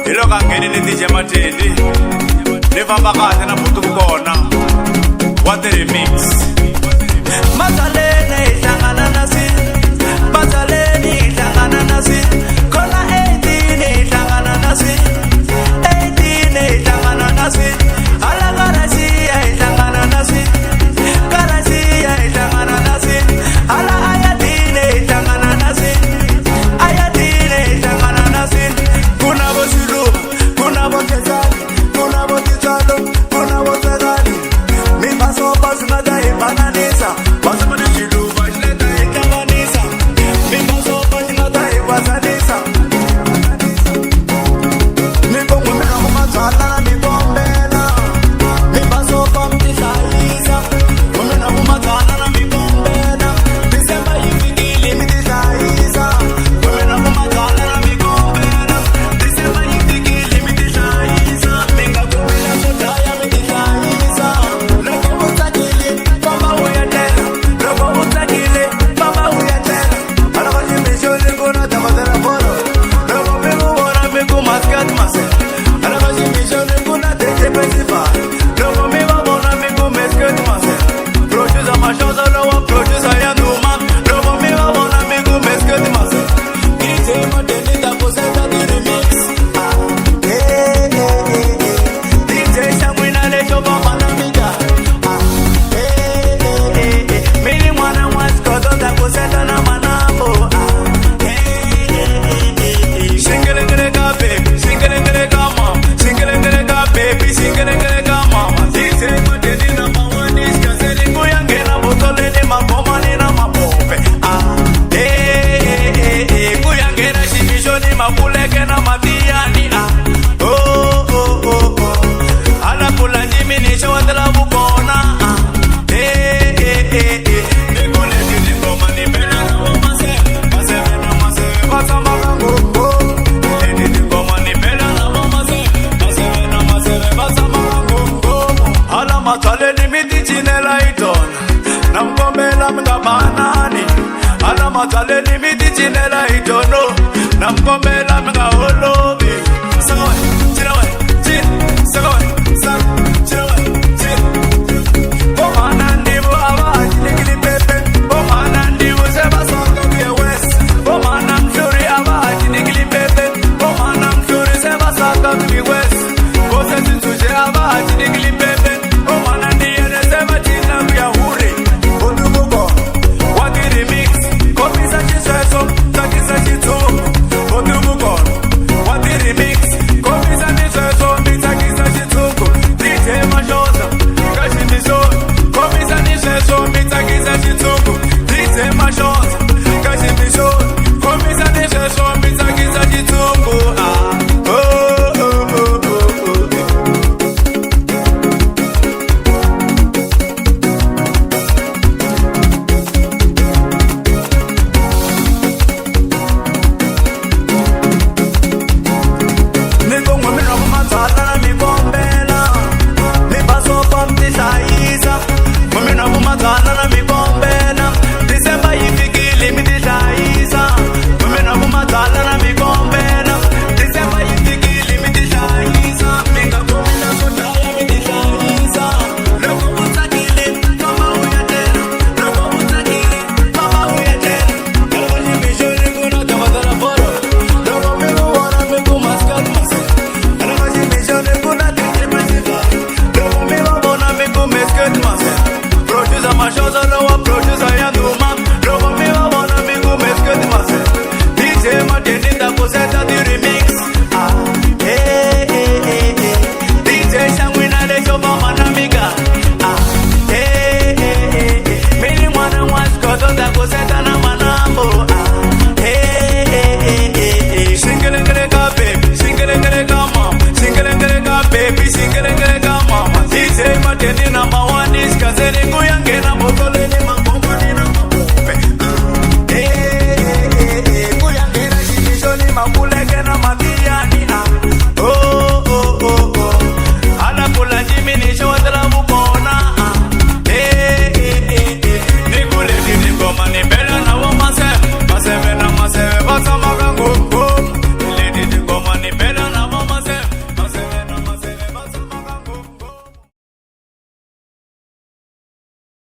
Iloka ngeni ni DJ Matindi ni famba kahle na butuku kona wa the remix. Mazalene ihlangana nasi, Mazalene ihlangana nasi, khona 18 ihlangana nasi, 18 ihlangana nasi, ala karasi ihlangana nasi, karasi ihlangana nasi, ala ayatine ihlangana nasi, ayatine ihlangana nasi. Kuna bosilu, kuna bokezali, kuna botitalo, kuna botezali. Mi paso paso na dai bananisa, paso na chilu, paso na dai kavanisa. Mi paso paso na dai bananisa. Mi pongo me como mazala na mi bombena. Mi paso pam ti saisa, me na como mazala na mi bombena. Disemba yifingili mi ti saisa, me na como mazala na mi bombena. Disemba yifingili mi ti saisa, minga kumila sotaya mi ti saisa. Logo utakile, mama uyatela. Logo utakile, mama uyatela. Ala vaji mishoni kuna tamadera polo. Logo migu wana migu maskat mase. Ala vaji mishoni kuna teche pesifa. Logo miwa wana migu meskat mase. Producer mashoza lowa producer ya numa. Logo miwa wana migu meskat mase. DJ Matindi takuseta di remix. DJ Shamwina lecho bamba na miga. Mini mwana mwaskoto takuseta na manambo. Singelengele baby, singelengele mama, singelengele baby, singelengele mama. DJ Matindi number one is kaseri kuyangena botole ni maboma ni na mapombe. Kuyangena shimisho ni mapuleke na matiani. Ala kula njimi ni shawatela bukona. Nikole kini ngoma ni pena na wamase. Maseve na maseve basa magango. Ni ngoma ni pena na wamase. Maseve na maseve basa magango. Ala matale ni miti chinela iton. Namkombela mga banani. Ala matale ni miti chinela itono. Namkombela mga holobi. Sawa.